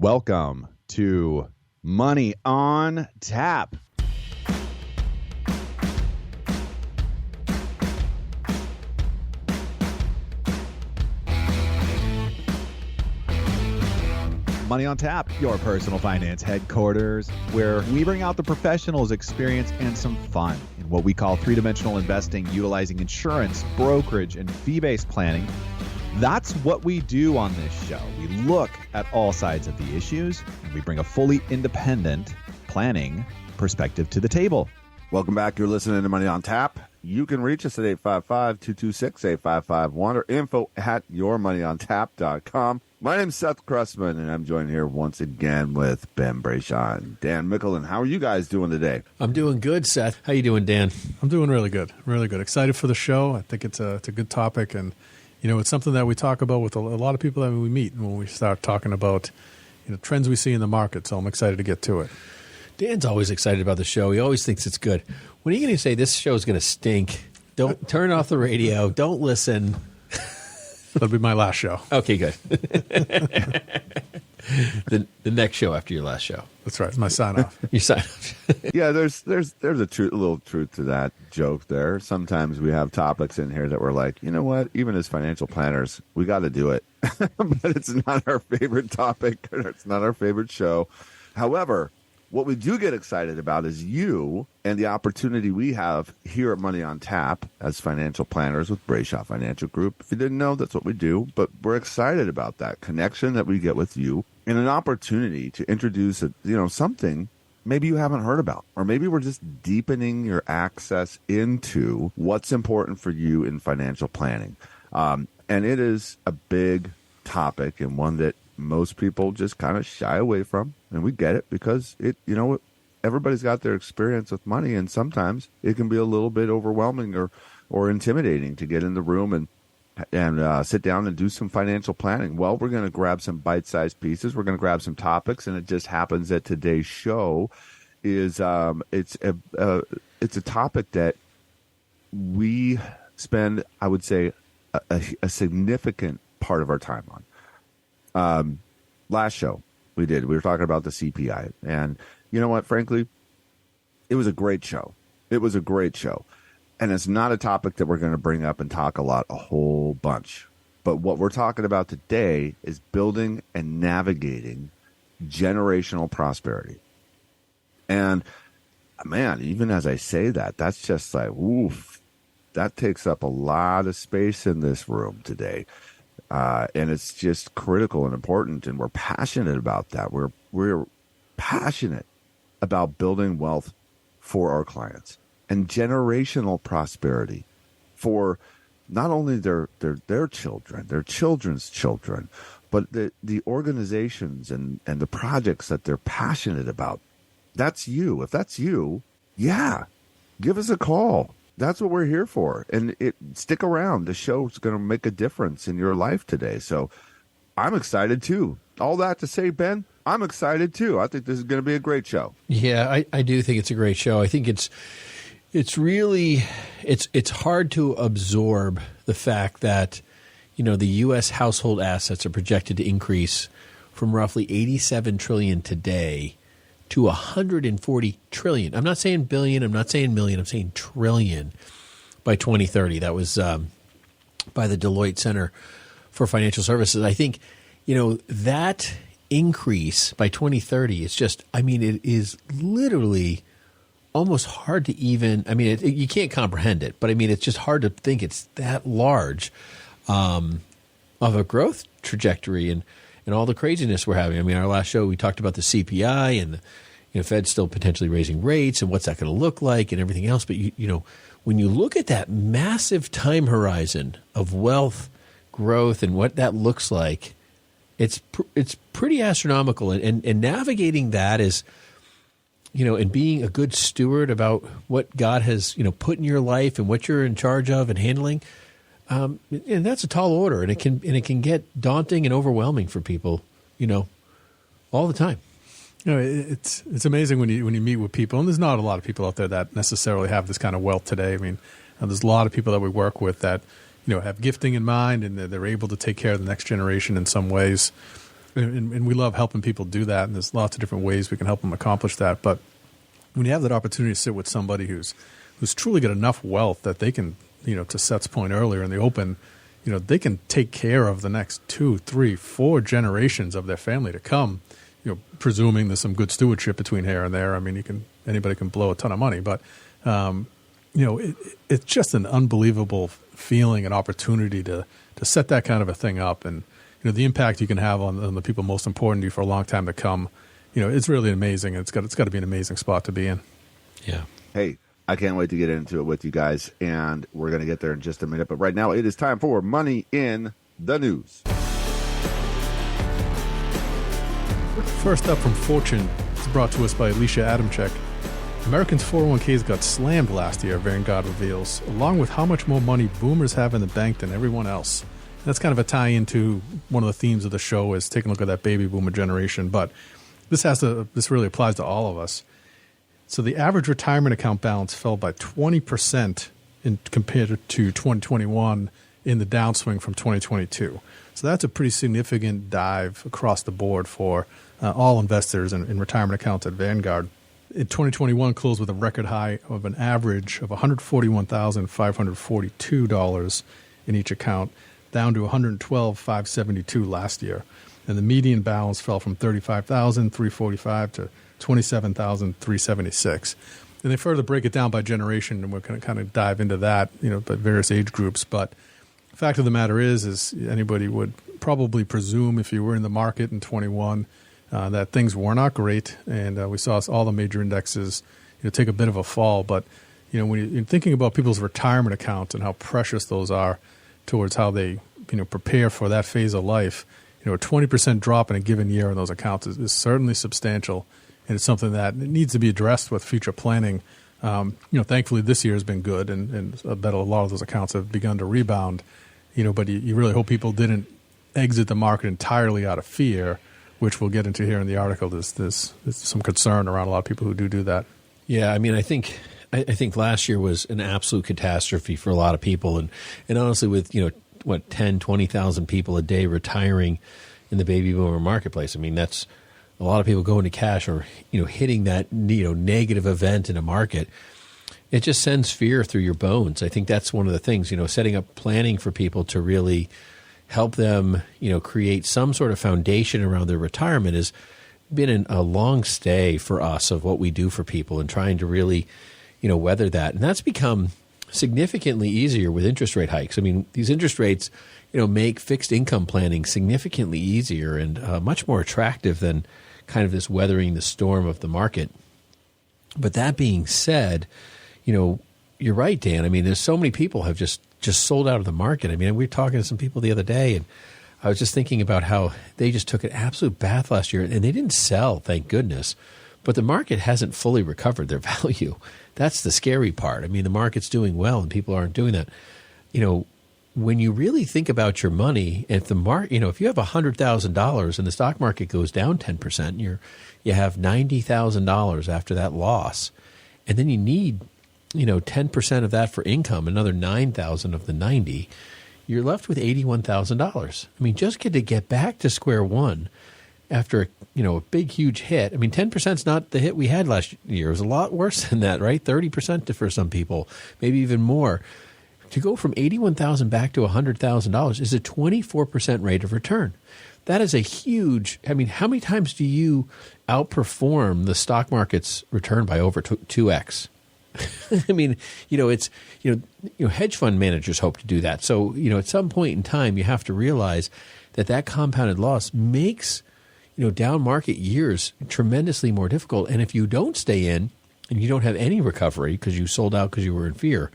Welcome to Money on Tap. Money on Tap, your personal finance headquarters, where we bring out the professionals' experience and some fun in what we call three-dimensional investing, utilizing insurance, brokerage, and fee-based planning. That's what we do on this show. We look at all sides of the issues, and we bring a fully independent planning perspective to the table. Welcome back. You're listening to Money on Tap. You can reach us at 855-226-8551 or info@yourmoneyontap.com. My name's Seth Cressman, and I'm joined here once again with Ben Brayshaw and Dan Mickelin. How are you guys doing today? I'm doing good, Seth. How you doing, Dan? I'm doing really good. Really good. Excited for the show. I think it's a good topic, and it's something that we talk about with a lot of people that we meet when we start talking about trends we see in the market. So I'm excited to get to it. Dan's always excited about the show. He always thinks it's good. When are you going to say this show is going to stink? Don't turn off the radio. Don't listen. That'll be my last show. Okay, good. The next show after your last show. That's right. It's my sign off. Your sign off. Yeah, there's a little truth to that joke there. Sometimes we have topics in here that we're like, you know what? Even as financial planners, we got to do it. But it's not our favorite topic. Or it's not our favorite show. However, what we do get excited about is you and the opportunity we have here at Money on Tap as financial planners with Brayshaw Financial Group. If you didn't know, that's what we do. But we're excited about that connection that we get with you and an opportunity to introduce something maybe you haven't heard about. Or maybe we're just deepening your access into what's important for you in financial planning. And it is a big topic and one that most people just kind of shy away from, and we get it because everybody's got their experience with money, and sometimes it can be a little bit overwhelming or intimidating to get in the room and sit down and do some financial planning. Well, we're going to grab some bite-sized pieces. We're going to grab some topics, and it just happens that today's show is it's a topic that we spend, I would say, a significant part of our time on. Last show we were talking about the CPI, and you know what, frankly, it was a great show. And it's not a topic that we're going to bring up and talk a whole bunch. But what we're talking about today is building and navigating generational prosperity. And man, even as I say that, that's just like, oof, that takes up a lot of space in this room today. And it's just critical and important, and we're passionate about that. We're passionate about building wealth for our clients and generational prosperity for not only their children, their children's children, but the organizations and the projects that they're passionate about. That's you. If that's you, yeah, give us a call. That's what we're here for. And stick around. The show's going to make a difference in your life today. So I'm excited too. All that to say, Ben, I'm excited too. I think this is going to be a great show. Yeah, I do think it's a great show. I think it's really hard to absorb the fact that, the U.S. household assets are projected to increase from roughly $87 trillion today to $140 trillion. I'm not saying billion, I'm not saying million, I'm saying trillion by 2030. That was by the Deloitte Center for Financial Services. I think, that increase by 2030 is just, it is literally almost hard to even, you can't comprehend it, but it's just hard to think it's that large of a growth trajectory and all the craziness we're having. Our last show, we talked about the CPI and the Fed's still potentially raising rates and what's that going to look like and everything else. But, when you look at that massive time horizon of wealth growth and what that looks like, it's pretty astronomical. And navigating that is, and being a good steward about what God has, put in your life and what you're in charge of and handling, and that's a tall order, and it can get daunting and overwhelming for people, all the time. It's amazing when you meet with people, and there's not a lot of people out there that necessarily have this kind of wealth today. There's a lot of people that we work with that have gifting in mind, and they're able to take care of the next generation in some ways. and we love helping people do that. And there's lots of different ways we can help them accomplish that. But when you have that opportunity to sit with somebody who's truly got enough wealth that they can, to Seth's point earlier in the open, they can take care of the next 2, 3, 4 generations of their family to come, presuming there's some good stewardship between here and there. I mean, anybody can blow a ton of money, but, it's just an unbelievable feeling and opportunity to set that kind of a thing up. And, the impact you can have on the people most important to you for a long time to come, it's really amazing. It's got to be an amazing spot to be in. Yeah. Hey, I can't wait to get into it with you guys, and we're going to get there in just a minute. But right now, it is time for Money in the News. First up from Fortune, it's brought to us by Alicia Adamczyk. Americans' 401ks got slammed last year, Vanguard reveals, along with how much more money boomers have in the bank than everyone else. That's kind of a tie into one of the themes of the show is taking a look at that baby boomer generation. But this really applies to all of us. So the average retirement account balance fell by 20% compared to 2021 in the downswing from 2022. So that's a pretty significant dive across the board for all investors in retirement accounts at Vanguard. In 2021 closed with a record high of an average of $141,542 in each account, down to $112,572 last year. And the median balance fell from $35,345 to $27,376. And they further break it down by generation, and we're going to kind of dive into that, by various age groups. But the fact of the matter is anybody would probably presume if you were in the market in 21 that things were not great, and we saw all the major indexes take a bit of a fall. But when you're thinking about people's retirement accounts and how precious those are towards how they prepare for that phase of life, a 20% drop in a given year in those accounts is certainly substantial, and it's something that needs to be addressed with future planning. Thankfully this year has been good, and I bet a lot of those accounts have begun to rebound. But you really hope people didn't exit the market entirely out of fear, which we'll get into here in the article. There's some concern around a lot of people who do that. Yeah, I mean, I think last year was an absolute catastrophe for a lot of people, and honestly, with 10, 20,000 people a day retiring in the baby boomer marketplace, I mean that's a lot of people going to cash or hitting that negative event in a market. It just sends fear through your bones. I think that's one of the things, setting up planning for people to really help them, create some sort of foundation around their retirement has been a long stay for us of what we do for people and trying to really, weather that. And that's become significantly easier with interest rate hikes. I mean, these interest rates, make fixed income planning significantly easier and much more attractive than kind of this weathering the storm of the market. But that being said, you're right, Dan. I mean, there's so many people have just sold out of the market. I mean, we were talking to some people the other day, and I was just thinking about how they just took an absolute bath last year, and they didn't sell, thank goodness. But the market hasn't fully recovered their value. That's the scary part. I mean, the market's doing well, and people aren't doing that. When you really think about your money, if the if you have $100,000 and the stock market goes down 10%, you have $90,000 after that loss, and then you need 10% of that for income, another $9,000 of the 90, you're left with $81,000. I mean, just to get back to square one after a big, huge hit. I mean, 10% is not the hit we had last year. It was a lot worse than that, right? 30% for some people, maybe even more. To go from $81,000 back to $100,000 is a 24% rate of return. That is a huge. I mean, how many times do you outperform the stock market's return by over 2x? I mean, it's, hedge fund managers hope to do that. So, at some point in time, you have to realize that compounded loss makes, down market years tremendously more difficult. And if you don't stay in and you don't have any recovery because you sold out because you were in fear,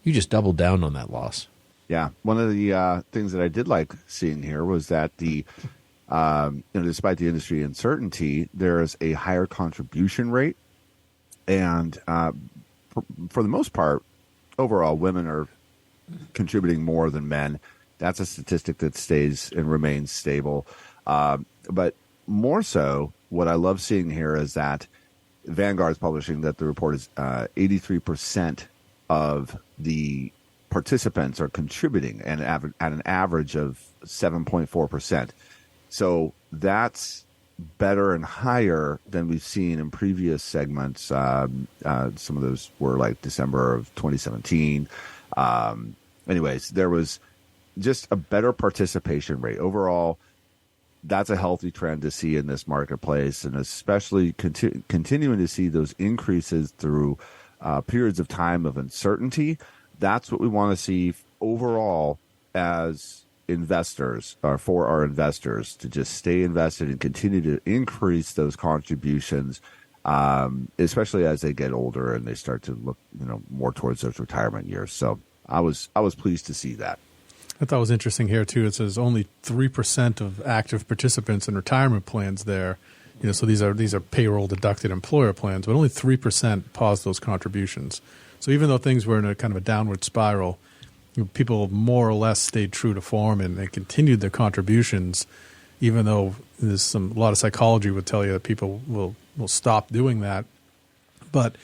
you just doubled down on that loss. Yeah. One of the things that I did like seeing here was that despite the industry uncertainty, there is a higher contribution rate. And, for the most part, overall, women are contributing more than men. That's a statistic that stays and remains stable. But more so, what I love seeing here is that Vanguard's publishing that the report is 83% of the participants are contributing and at an average of 7.4%. So that's better and higher than we've seen in previous segments. Some of those were like December of 2017. Anyways, there was just a better participation rate. Overall, that's a healthy trend to see in this marketplace, and especially continuing to see those increases through periods of time of uncertainty. That's what we want to see overall as investors, or for our investors, to just stay invested and continue to increase those contributions, especially as they get older and they start to look, more towards those retirement years. So I was pleased to see that. I thought it was interesting here too. It says only 3% of active participants in retirement plans there. So these are payroll deducted employer plans, but only 3% paused those contributions. So even though things were in a kind of a downward spiral, people more or less stayed true to form and continued their contributions, even though there's a lot of psychology would tell you that people will stop doing that. But,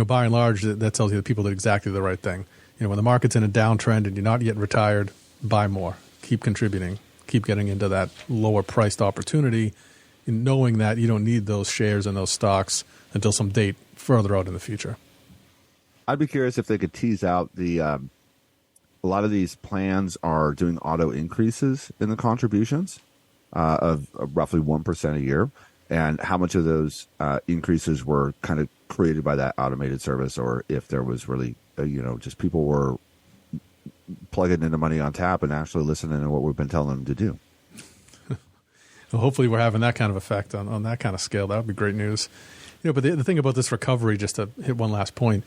by and large, that tells you that people did exactly the right thing. When the market's in a downtrend and you're not yet retired, buy more, keep contributing, keep getting into that lower priced opportunity, knowing that you don't need those shares and those stocks until some date further out in the future. I'd be curious if they could tease out a lot of these plans are doing auto increases in the contributions of roughly 1% a year, and how much of those increases were kind of created by that automated service, or if there was really, just people were plugging in the money on tap and actually listening to what we've been telling them to do. Well, hopefully we're having that kind of effect on that kind of scale. That would be great news. But the thing about this recovery, just to hit one last point,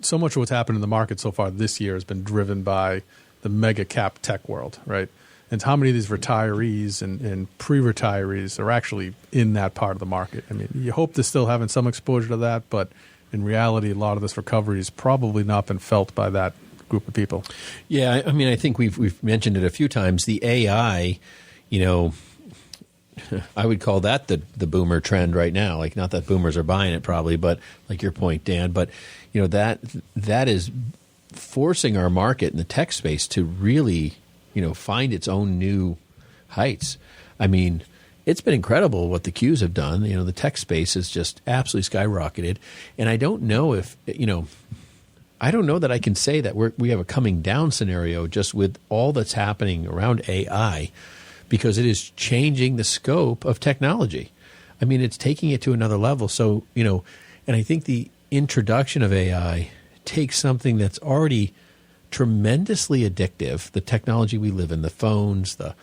so much of what's happened in the market so far this year has been driven by the mega cap tech world, right? And how many of these retirees and pre-retirees are actually in that part of the market? You hope they're still having some exposure to that, but in reality, a lot of this recovery has probably not been felt by that group of people. Yeah, I think we've mentioned it a few times. The AI, I would call that the boomer trend right now. Like, not that boomers are buying it probably, but like your point, Dan, but that is forcing our market in the tech space to really, find its own new heights. It's been incredible what the Qs have done. The tech space has just absolutely skyrocketed. And I don't know if, I don't know that I can say that we have a coming down scenario just with all that's happening around AI, because it is changing the scope of technology. It's taking it to another level. So, and I think the introduction of AI takes something that's already tremendously addictive, the technology we live in, the phones, the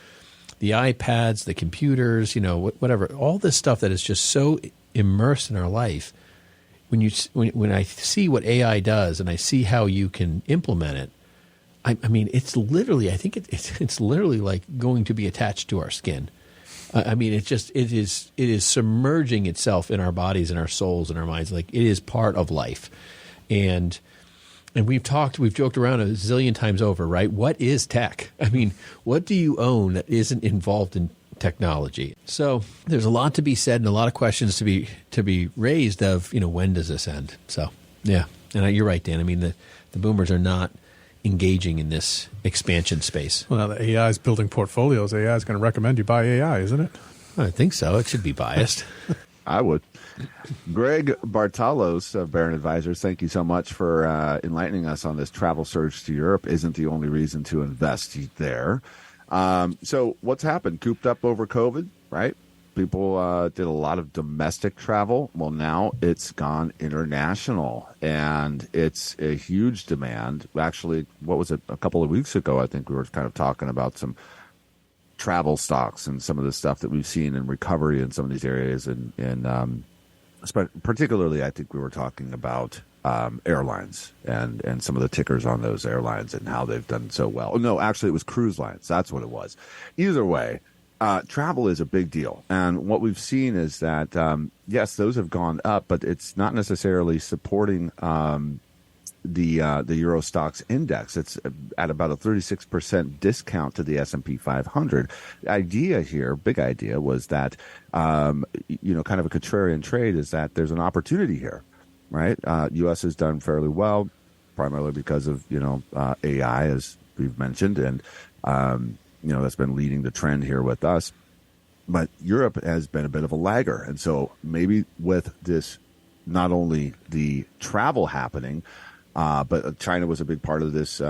iPads, the computers, whatever, all this stuff that is just so immersed in our life. When I see what AI does and I see how you can implement it, it's literally, I think it's literally like going to be attached to our skin. It is submerging itself in our bodies and our souls and our minds. Like, it is part of life. And we've joked around a zillion times over, right? What is tech? What do you own that isn't involved in technology? So there's a lot to be said and a lot of questions to be raised of, when does this end? So, yeah. And you're right, Dan. The boomers are not engaging in this expansion space. Well, now the AI is building portfolios. AI is going to recommend you buy AI, isn't it? I think so. It should be biased. I would. Greg Bartalos of Barron Advisors, thank you so much for enlightening us on this travel surge to Europe. Isn't the only reason to invest there. So what's happened? Cooped up over COVID, right? People did a lot of domestic travel. Well, now it's gone international, and it's a huge demand. Actually, what was it? A couple of weeks ago, I think we were kind of talking about some travel stocks and some of the stuff that we've seen in recovery in some of these areas. And particularly, I think we were talking about airlines and some of the tickers on those airlines and how they've done so well. No, actually, it was cruise lines. That's what it was. Either way, travel is a big deal. And what we've seen is that, yes, those have gone up, but it's not necessarily supporting the Euro Stoxx index. It's at about a 36% discount to the S&P 500. The idea here, big idea, was that, kind of a contrarian trade is that there's an opportunity here, right? U.S. has done fairly well, primarily because of, AI, as we've mentioned, and, that's been leading the trend here with us. But Europe has been a bit of a lagger. And so maybe with this, not only the travel happening, but China was a big part of this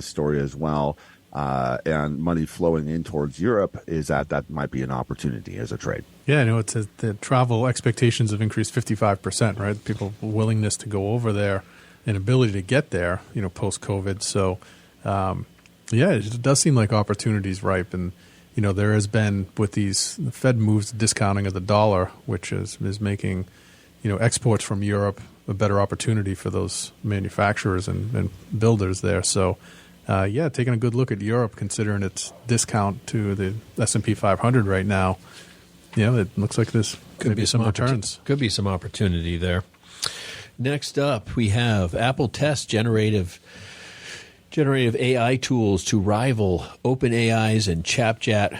story as well. And money flowing in towards Europe, is that might be an opportunity as a trade. Yeah, I know the travel expectations have increased 55%, right? People's willingness to go over there and ability to get there, post-COVID. So, it does seem like opportunities ripe. And, there has been, with the Fed moves, discounting of the dollar, which is making, exports from Europe a better opportunity for those manufacturers and builders there. So, taking a good look at Europe, considering its discount to the S&P 500 right now, it looks like this could be some returns. Could be some opportunity there. Next up, we have Apple tests generative AI tools to rival OpenAI's and ChapChat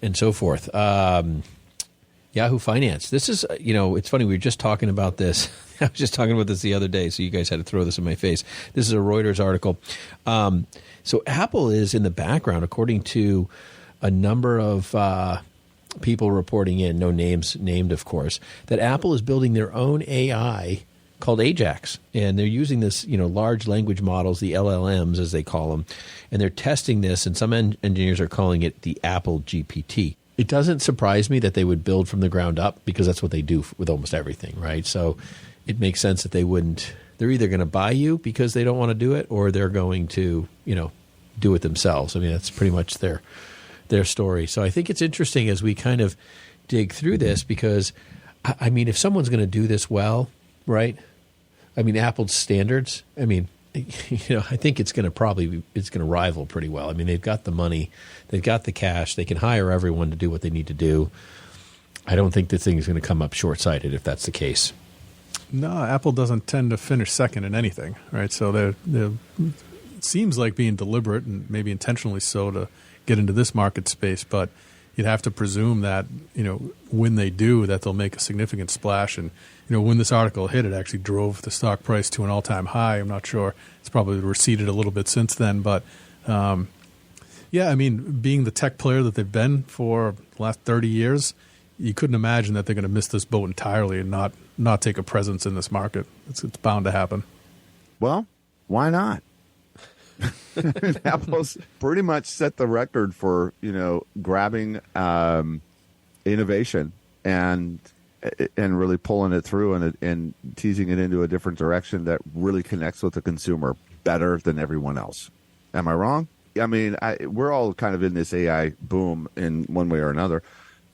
and so forth. Yahoo Finance. This is, it's funny. We were just talking about this. I was just talking about this the other day, so you guys had to throw this in my face. This is a Reuters article. So Apple is in the background, according to a number of people reporting in, no names named, of course, that Apple is building their own AI called Ajax. And they're using this, large language models, the LLMs as they call them, and they're testing this, and some engineers are calling it the Apple GPT. It doesn't surprise me that they would build from the ground up, because that's what they do with almost everything, right? So it makes sense that they wouldn't. They're either going to buy you because they don't want to do it, or they're going to, do it themselves. I mean, that's pretty much their story. So I think it's interesting as we kind of dig through this, because, I mean, if someone's going to do this well, right? I mean, Apple's standards, I mean, I think it's going to rival pretty well. I mean, they've got the money, they've got the cash, they can hire everyone to do what they need to do. I don't think the thing is going to come up short-sighted if that's the case. No, Apple doesn't tend to finish second in anything, right? So it seems like being deliberate and maybe intentionally so to get into this market space, but you'd have to presume that, when they do, that they'll make a significant splash. And, when this article hit, it actually drove the stock price to an all-time high. I'm not sure. It's probably receded a little bit since then. But, I mean, being the tech player that they've been for the last 30 years, you couldn't imagine that they're going to miss this boat entirely and not take a presence in this market. It's bound to happen. Well, why not? Apple's pretty much set the record for, grabbing innovation and really pulling it through and teasing it into a different direction that really connects with the consumer better than everyone else. Am I wrong? I mean, we're all kind of in this AI boom in one way or another,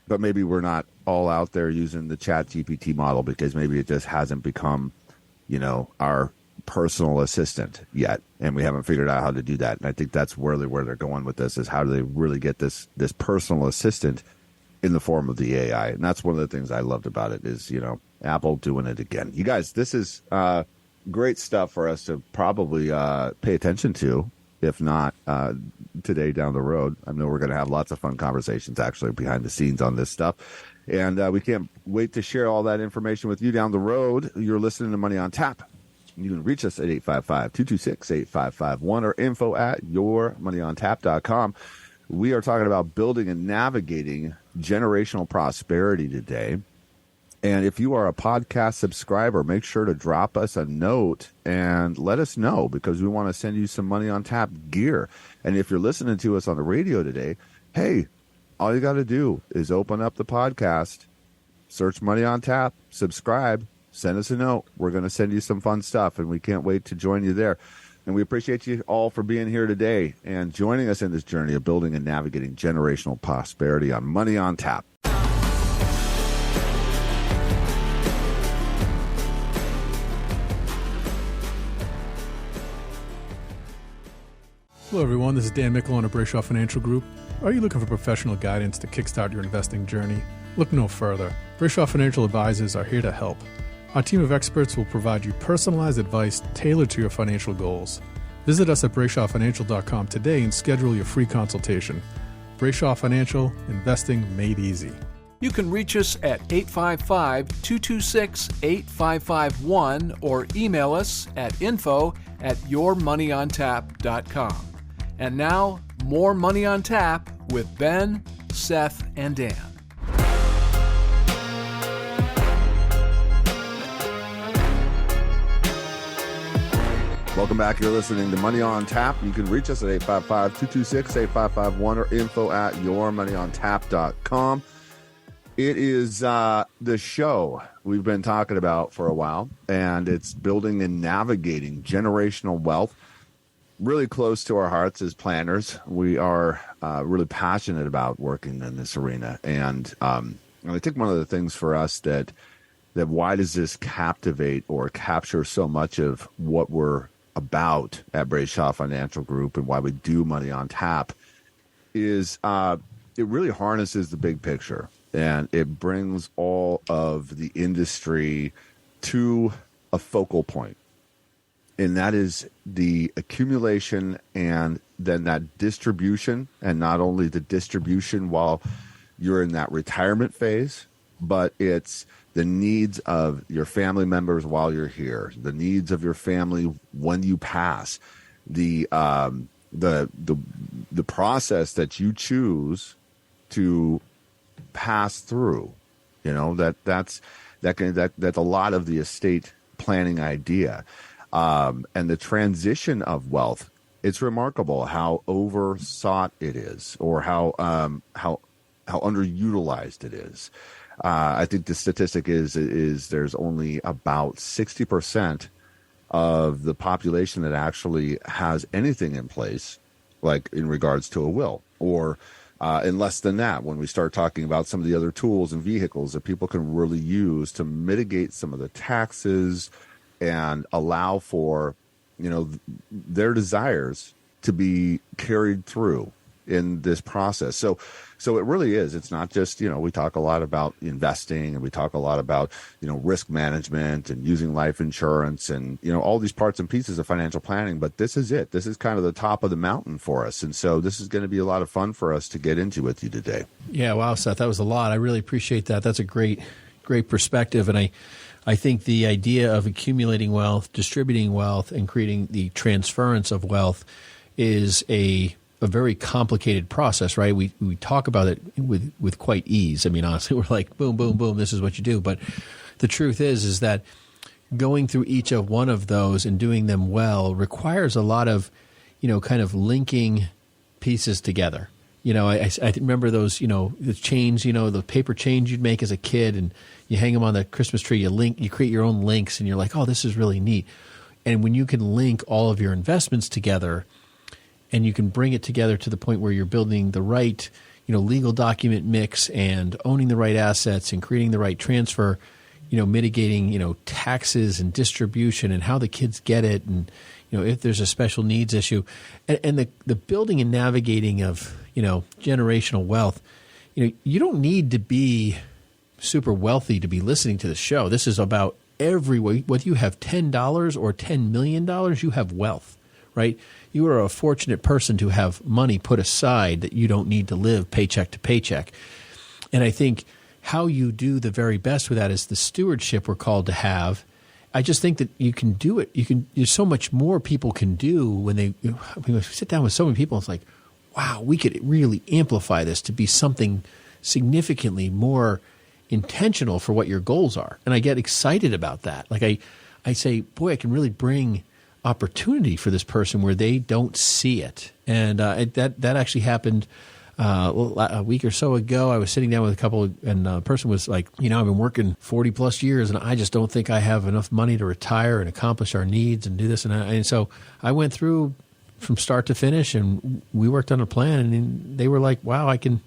but maybe we're not all out there using the ChatGPT model because maybe it just hasn't become, our personal assistant yet, and we haven't figured out how to do that. And I think that's where they're going with this, is how do they really get this personal assistant in the form of the AI. And that's one of the things I loved about it is, Apple doing it again. You guys, this is great stuff for us to probably pay attention to, if not today down the road. I know we're going to have lots of fun conversations actually behind the scenes on this stuff. And we can't wait to share all that information with you down the road. You're listening to Money on Tap. You can reach us at 855-226-8551 or info@yourmoneyontap.com. We are talking about building and navigating generational prosperity today. And if you are a podcast subscriber, make sure to drop us a note and let us know, because we want to send you some Money on Tap gear. And if you're listening to us on the radio today, hey, all you got to do is open up the podcast, search Money on Tap, subscribe, send us a note. We're going to send you some fun stuff, and we can't wait to join you there. And we appreciate you all for being here today and joining us in this journey of building and navigating generational prosperity on Money on Tap. Hello, everyone. This is Dan Mickle of Brayshaw Financial Group. Are you looking for professional guidance to kickstart your investing journey? Look no further. Brayshaw Financial Advisors are here to help. Our team of experts will provide you personalized advice tailored to your financial goals. Visit us at BrayshawFinancial.com today and schedule your free consultation. Brayshaw Financial, investing made easy. You can reach us at 855-226-8551 or email us at info@yourmoneyontap.com. And now, more Money on Tap with Ben, Seth, and Dan. Welcome back. You're listening to Money on Tap. You can reach us at 855-226-8551 or info@yourmoneyontap.com. It is the show we've been talking about for a while, and it's building and navigating generational wealth. Really close to our hearts as planners. We are really passionate about working in this arena. And I think one of the things for us that why does this captivate or capture so much of what we're about at Brayshaw Financial Group and why we do Money on Tap is it really harnesses the big picture, and it brings all of the industry to a focal point. And that is the accumulation and then that distribution, and not only the distribution while you're in that retirement phase, but it's the needs of your family members while you're here, the needs of your family when you pass, the process that you choose to pass through. You know, that's a lot of the estate planning idea. And the transition of wealth, it's remarkable how oversought it is, or how underutilized it is. I think the statistic is there's only about 60% of the population that actually has anything in place, like in regards to a will, or and less than that when we start talking about some of the other tools and vehicles that people can really use to mitigate some of the taxes and allow for, you know, their desires to be carried through in this process. So it really is. It's not just, you know, we talk a lot about investing, and we talk a lot about, you know, risk management and using life insurance and, you know, all these parts and pieces of financial planning. But this is it. This is kind of the top of the mountain for us. And so this is going to be a lot of fun for us to get into with you today. Yeah. Wow, Seth, that was a lot. I really appreciate that. That's a great perspective. And I think the idea of accumulating wealth, distributing wealth, and creating the transference of wealth is a very complicated process, right? We talk about it with quite ease. I mean, honestly, we're like, boom, boom, boom, this is what you do. But the truth is that going through each of one of those and doing them well requires a lot of, you know, kind of linking pieces together. You know, I remember those, you know, the chains, you know, the paper chains you'd make as a kid, and you hang them on the Christmas tree, you create your own links, and you're like, oh, this is really neat. And when you can link all of your investments together, and you can bring it together to the point where you're building the right, you know, legal document mix and owning the right assets and creating the right transfer, you know, mitigating, you know, taxes and distribution and how the kids get it, and, you know, if there's a special needs issue, and the building and navigating of, you know, generational wealth. You know, you don't need to be super wealthy to be listening to the show. This is about everyone. Whether you have $10 or $10 million, you have wealth, right? You are a fortunate person to have money put aside that you don't need to live paycheck to paycheck. And I think how you do the very best with that is the stewardship we're called to have. I just think that you can do it. There's so much more people can do when we sit down with so many people. It's like, wow, we could really amplify this to be something significantly more intentional for what your goals are. And I get excited about that. Like I say, boy, I can really bring opportunity for this person where they don't see it. And that actually happened a week or so ago. I was sitting down with a couple, and a person was like, you know, I've been working 40 plus years, and I just don't think I have enough money to retire and accomplish our needs and do this. And so I went through from start to finish, and we worked on a plan, and they were like, wow, I can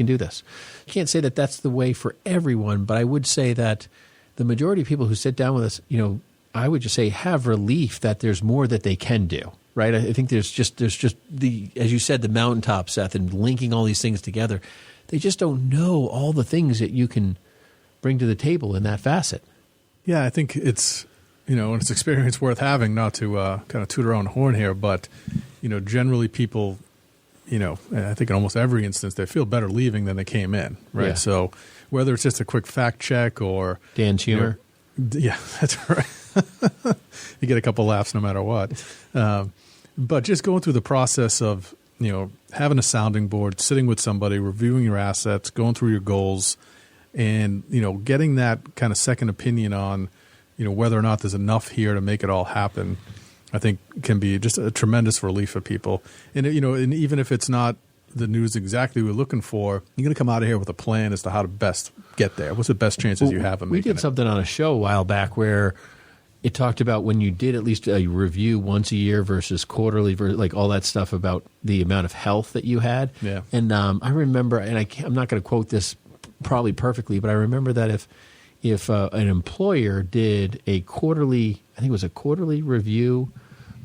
do this. I can't say that that's the way for everyone, but I would say that the majority of people who sit down with us, you know, I would just say have relief that there's more that they can do, right? I think there's just the, as you said, the mountaintop, Seth, and linking all these things together. They just don't know all the things that you can bring to the table in that facet. Yeah, I think it's, you know, it's experience worth having, not to kind of toot our own horn here, but, you know, generally people, you know, I think in almost every instance, they feel better leaving than they came in, right? Yeah. So whether it's just a quick fact check or Dan's humor. Yeah, that's right. You get a couple laughs no matter what. But just going through the process of, you know, having a sounding board, sitting with somebody, reviewing your assets, going through your goals, and, you know, getting that kind of second opinion on, you know, whether or not there's enough here to make it all happen. I think can be just a tremendous relief for people. And and even if it's not the news exactly we're looking for, you're going to come out of here with a plan as to how to best get there. What's the best chances you have of we making it? did something on a show a while back where it talked about when you did at least a review once a year versus quarterly, like all that stuff about the amount of health that you had. Yeah. And I remember, and I'm not going to quote this probably perfectly, but I remember that if an employer did a quarterly, I think it was a quarterly review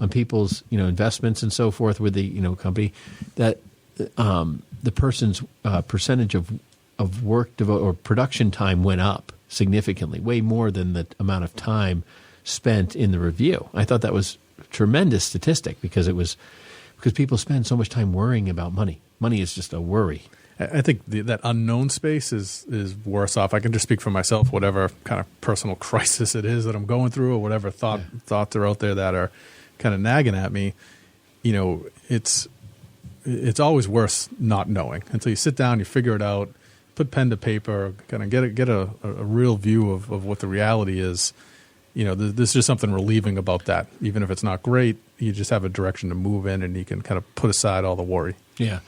on people's investments and so forth with the company, that the person's percentage of work or production time went up significantly, way more than the amount of time spent in the review. I thought that was a tremendous statistic because people spend so much time worrying about money. Money is just a worry. I think that unknown space is worse off. I can just speak for myself, whatever kind of personal crisis it is that I'm going through or whatever thoughts are out there that are kind of nagging at me. It's always worse not knowing until you sit down, you figure it out, put pen to paper, kind of get a real view of what the reality is. There's just something relieving about that. Even if it's not great, you just have a direction to move in and you can kind of put aside all the worry. Yeah.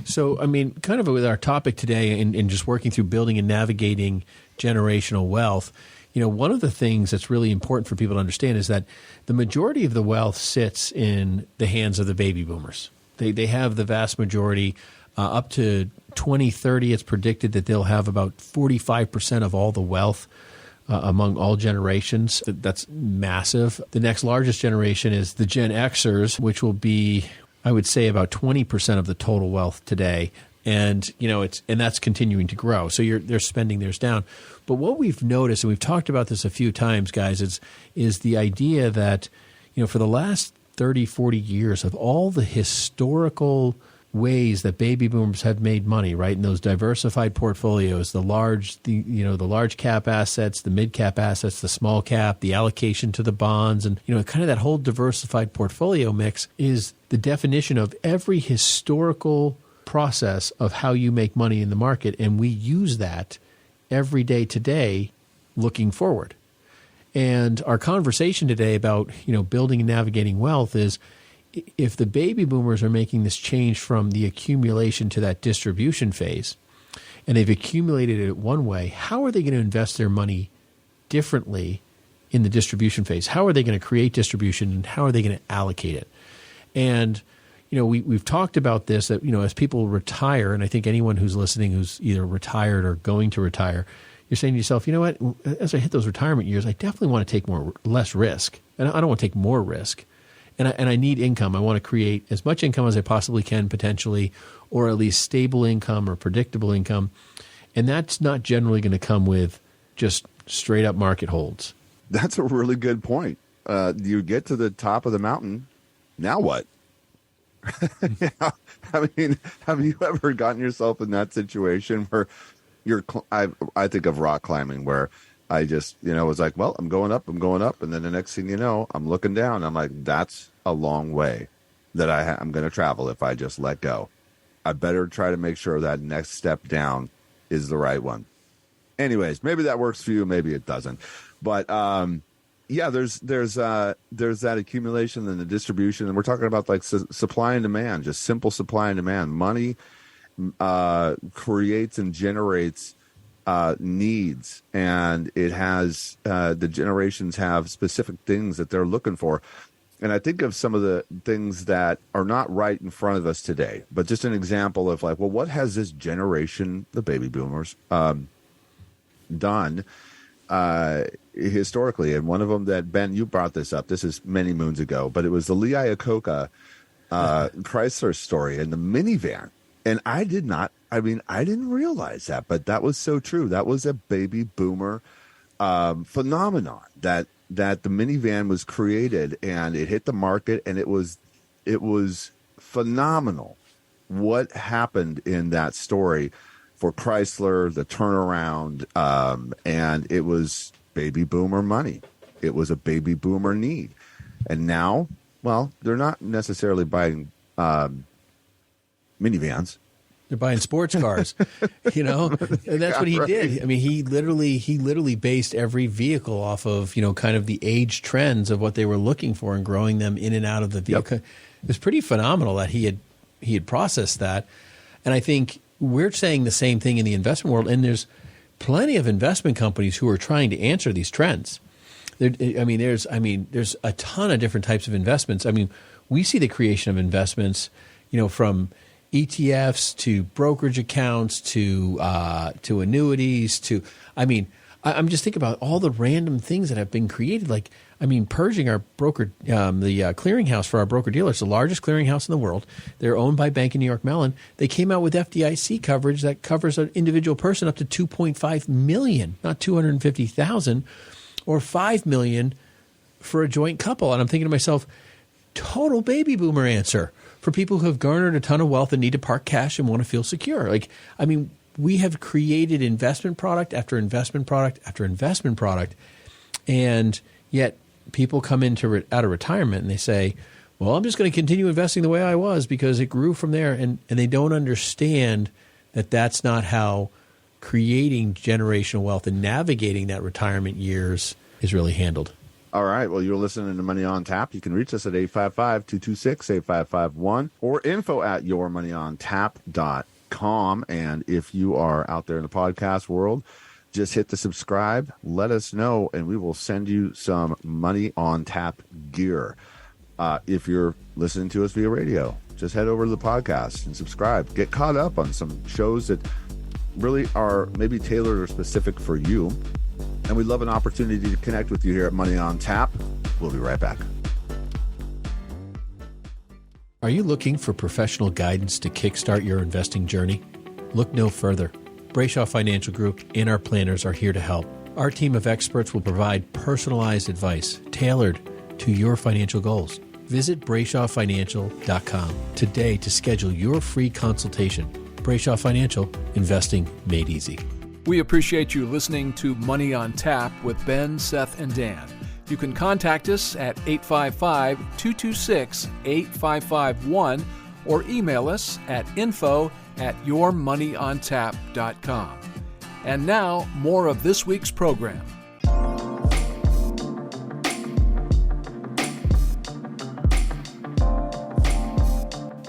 So, kind of with our topic today and just working through building and navigating generational wealth, one of the things that's really important for people to understand is that the majority of the wealth sits in the hands of the baby boomers. They have the vast majority. Up to 2030, it's predicted that they'll have about 45% of all the wealth among all generations. That's massive. The next largest generation is the Gen Xers, which will be, I would say, about 20% of the total wealth today. And and that's continuing to grow. So they're spending theirs down. But what we've noticed, and we've talked about this a few times, guys, is the idea that for the last 30, 40 years of all the historical ways that baby boomers have made money, right? In those diversified portfolios, the large cap assets, the mid cap assets, the small cap, the allocation to the bonds, and kind of that whole diversified portfolio mix is the definition of every historical process of how you make money in the market, and we use that every day today looking forward. And our conversation today about building and navigating wealth is, if the baby boomers are making this change from the accumulation to that distribution phase, and they've accumulated it one way, how are they going to invest their money differently in the distribution phase? How are they going to create distribution, and how are they going to allocate it? And we've talked about this, that as people retire, and I think anyone who's listening who's either retired or going to retire, you're saying to yourself, what? As I hit those retirement years, I definitely want to take less risk, and I don't want to take more risk. And I need income. I want to create as much income as I possibly can, potentially, or at least stable income or predictable income. And that's not generally going to come with just straight up market holds. That's a really good point. You get to the top of the mountain. Now what? I mean, have you ever gotten yourself in that situation where I think of rock climbing, where I just, was like, well, I'm going up. And then the next thing you know, I'm looking down. I'm like, that's a long way that I'm going to travel if I just let go. I better try to make sure that next step down is the right one. Anyways, maybe that works for you. Maybe it doesn't. But there's that accumulation and the distribution. And we're talking about like supply and demand, just simple supply and demand. Money creates and generates needs, and it has the generations have specific things that they're looking for. And I think of some of the things that are not right in front of us today, but just an example of like, well, what has this generation, the baby boomers, done historically? And one of them that, Ben, you brought this up, this is many moons ago, but it was the Lee Iacocca Chrysler story and the minivan. And I didn't realize that, but that was so true. That was a baby boomer phenomenon, that the minivan was created and it hit the market, and it was phenomenal what happened in that story for Chrysler, the turnaround, and it was baby boomer money. It was a baby boomer need. And now, well, they're not necessarily buying minivans. They're buying sports cars, and that's what he did. I mean, he literally based every vehicle off of, kind of the age trends of what they were looking for and growing them in and out of the vehicle. Yep. It was pretty phenomenal that he had processed that. And I think we're saying the same thing in the investment world. And there's plenty of investment companies who are trying to answer these trends. There's a ton of different types of investments. I mean, we see the creation of investments, from ETFs to brokerage accounts to annuities I'm just thinking about all the random things that have been created. Pershing, our broker, the clearinghouse for our broker dealers, the largest clearinghouse in the world. They're owned by Bank of New York Mellon. They came out with FDIC coverage that covers an individual person up to $2.5 million, not $250,000, or $5 million for a joint couple. And I'm thinking to myself, total baby boomer answer for people who have garnered a ton of wealth and need to park cash and want to feel secure. We have created investment product after investment product after investment product, and yet people come out of retirement and they say, well, I'm just going to continue investing the way I was because it grew from there, and they don't understand that that's not how creating generational wealth and navigating that retirement years is really handled. All right. Well, you're listening to Money on Tap. You can reach us at 855-226-8551 or info@yourmoneyontap.com. And if you are out there in the podcast world, just hit the subscribe. Let us know, and we will send you some Money on Tap gear. If you're listening to us via radio, just head over to the podcast and subscribe. Get caught up on some shows that really are maybe tailored or specific for you. And we'd love an opportunity to connect with you here at Money on Tap. We'll be right back. Are you looking for professional guidance to kickstart your investing journey? Look no further. Brayshaw Financial Group and our planners are here to help. Our team of experts will provide personalized advice tailored to your financial goals. Visit BrayshawFinancial.com today to schedule your free consultation. Brayshaw Financial, investing made easy. We appreciate you listening to Money on Tap with Ben, Seth, and Dan. You can contact us at 855-226-8551 or email us at info@yourmoneyontap.com. And now, more of this week's program.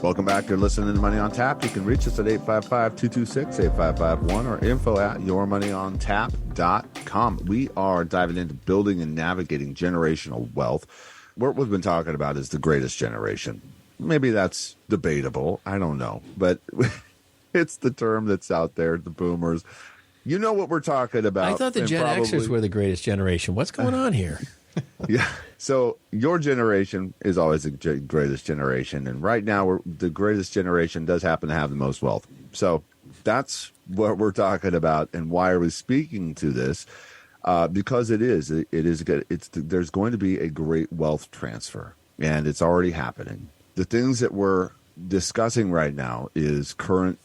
Welcome back. You're listening to Money on Tap. You can reach us at 855-226-8551 or info@yourmoneyontap.com. We are diving into building and navigating generational wealth. What we've been talking about is the greatest generation. Maybe that's debatable. I don't know. But it's the term that's out there, the boomers. You know what we're talking about. I thought the Gen Xers were the greatest generation. What's going on here? Yeah. So your generation is always the greatest generation. And right now, the greatest generation does happen to have the most wealth. So that's what we're talking about. And why are we speaking to this? Because it is good. There's going to be a great wealth transfer, and it's already happening. The things that we're discussing right now is current,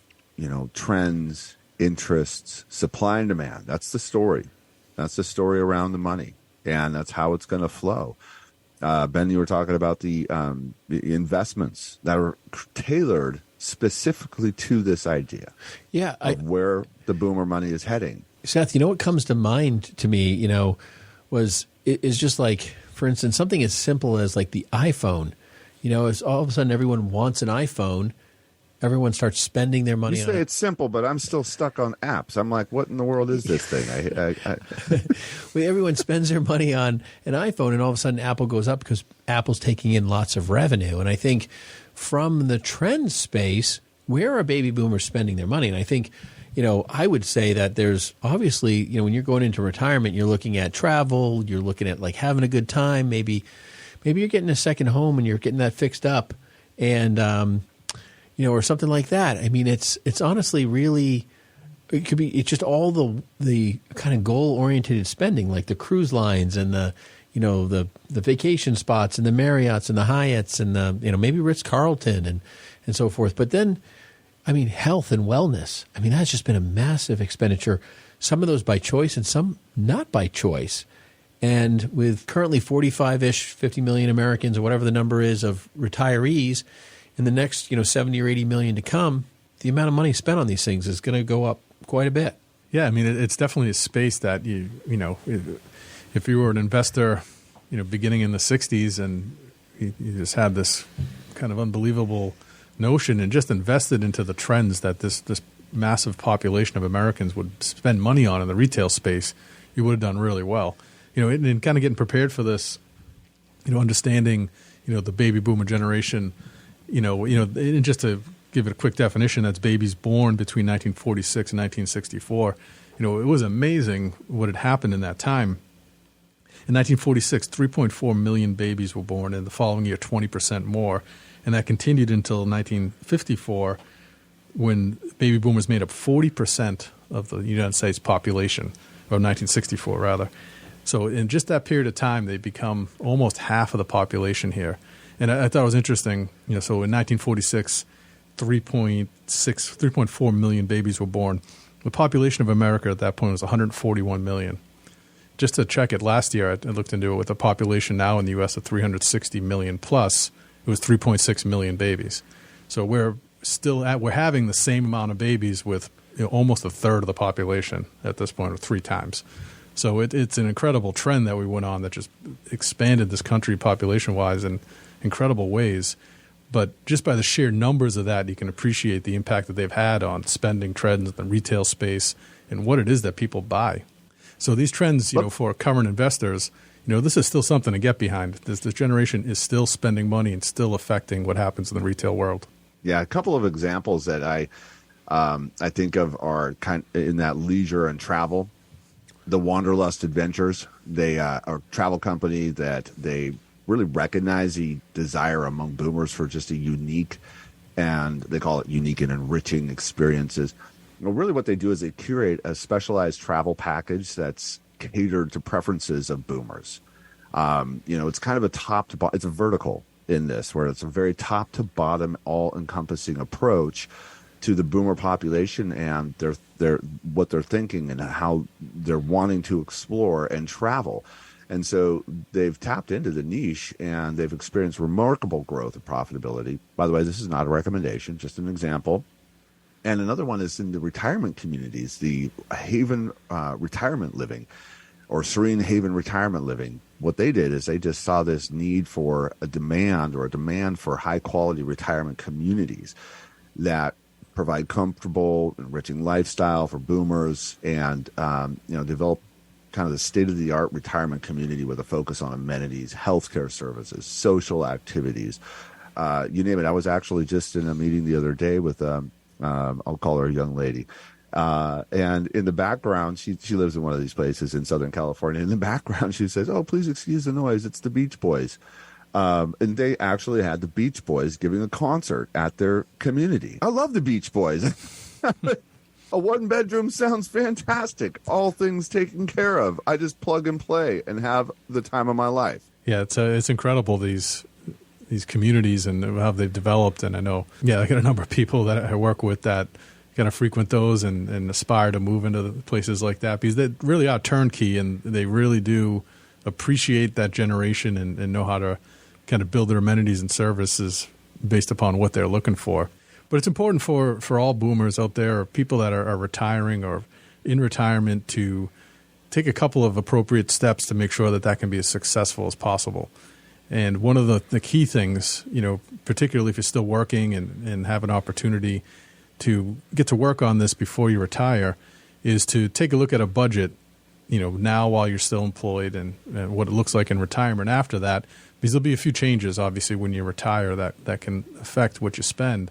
trends, interests, supply and demand. That's the story. That's the story around the money. And that's how it's going to flow. Ben, you were talking about the investments that are tailored specifically to this idea of where the boomer money is heading. Seth, what comes to mind to me, is just like, for instance, something as simple as like the iPhone. As all of a sudden everyone wants an iPhone. Everyone starts spending their money on it. You say it's simple, but I'm still stuck on apps. I'm like, what in the world is this thing? Well, everyone spends their money on an iPhone, and all of a sudden Apple goes up because Apple's taking in lots of revenue. And I think from the trend space, where are baby boomers spending their money? And I think, I would say that there's obviously, when you're going into retirement, you're looking at travel, you're looking at like having a good time. Maybe you're getting a second home and you're getting that fixed up. And, or something like that. I mean, it's honestly really, it's just all the kind of goal-oriented spending, like the cruise lines and the vacation spots and the Marriotts and the Hyatts and the, maybe Ritz-Carlton and so forth. But then, health and wellness. That's just been a massive expenditure. Some of those by choice and some not by choice. And with currently 45-ish, 50 million Americans or whatever the number is of retirees, in the next 70 or 80 million to come, the amount of money spent on these things is going to go up quite a bit. Yeah, I mean, it's definitely a space that you know, if you were an investor, you know, beginning in the 60s and you just had this kind of unbelievable notion and just invested into the trends that this massive population of Americans would spend money on in the retail space, you would have done really well. You know, and kind of getting prepared for this, you know, understanding, you know, the baby boomer generation, you know, and just to give it a quick definition, that's babies born between 1946 and 1964. You know, it was amazing what had happened in that time. In 1946, 3.4 million babies were born, and the following year, 20% more. And that continued until 1954, when baby boomers made up 40% of the United States population, or 1964 rather. So in just that period of time, they become almost half of the population here. And I thought it was interesting, you know, so in 1946, 3.4 million babies were born. The population of America at that point was 141 million. Just to check it, last year I looked into it with a population now in the U.S. of 360 million plus. It was 3.6 million babies. So we're having the same amount of babies with, you know, almost a third of the population at this point, or 3 times. So it's an incredible trend that we went on that just expanded this country population-wise in incredible ways. But just by the sheer numbers of that, you can appreciate the impact that they've had on spending trends in the retail space and what it is that people buy. So these trends, you know, for current investors, you know, this is still something to get behind. This generation is still spending money and still affecting what happens in the retail world. Yeah, a couple of examples that I think of are kind of in that leisure and travel. The Wanderlust Adventures, they are a travel company that they really recognize the desire among boomers for just a unique, and they call it unique and enriching experiences. Well, really what they do is they curate a specialized travel package that's catered to preferences of boomers. You know, it's kind of a top to bottom, it's a vertical in this, where it's a very top to bottom, all encompassing approach to the boomer population and their what they're thinking and how they're wanting to explore and travel. And so they've tapped into the niche and they've experienced remarkable growth and profitability. By the way, this is not a recommendation, just an example. And another one is in the retirement communities, the Haven Retirement Living, or Serene Haven Retirement Living. What they did is they just saw this need for a demand for high quality retirement communities that provide comfortable, enriching lifestyle for boomers, and develop kind of the state-of-the-art retirement community with a focus on amenities, healthcare services, social activities, you name it. I was actually just in a meeting the other day with I'll call her a young lady. And in the background, she lives in one of these places in Southern California. In the background, she says, "Oh, please excuse the noise. It's the Beach Boys." And they actually had the Beach Boys giving a concert at their community. I love the Beach Boys. A one-bedroom sounds fantastic. All things taken care of. I just plug and play and have the time of my life. Yeah, it's incredible, these communities and how they've developed. And I know, I got a number of people that I work with that kind of frequent those and aspire to move into places like that, because they really are turnkey and they really do appreciate that generation and know how to kind of build their amenities and services based upon what they're looking for. But it's important for all boomers out there, or people that are retiring or in retirement, to take a couple of appropriate steps to make sure that can be as successful as possible. And one of the key things, particularly if you're still working and have an opportunity to get to work on this before you retire, is to take a look at a budget, now while you're still employed and what it looks like in retirement after that, because there'll be a few changes, obviously, when you retire that can affect what you spend.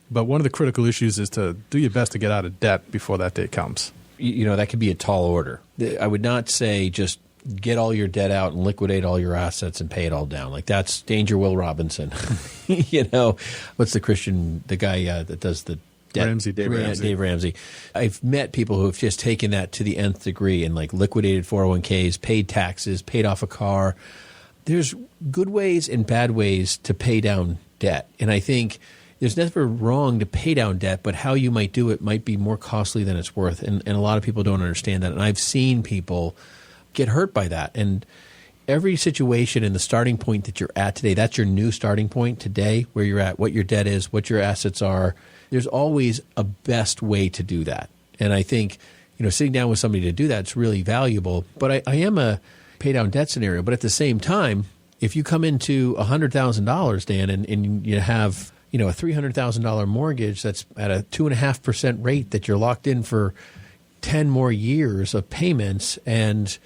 But one of the critical issues is to do your best to get out of debt before that day comes. That could be a tall order. I would not say just get all your debt out and liquidate all your assets and pay it all down. Like, that's Danger Will Robinson. What's the guy that does the debt? Dave Ramsey. I've met people who have just taken that to the nth degree and liquidated 401ks, paid taxes, paid off a car. There's good ways and bad ways to pay down debt. And I think there's never wrong to pay down debt, but how you might do it might be more costly than it's worth. And a lot of people don't understand that. And I've seen people get hurt by that. And every situation in the starting point that you're at today, that's your new starting point today, where you're at, what your debt is, what your assets are. There's always a best way to do that. And I think, sitting down with somebody to do that is really valuable. But I am a pay down debt scenario. But at the same time, if you come into $100,000, Dan, and you have, a $300,000 mortgage that's at a 2.5% rate that you're locked in for 10 more years of payments, and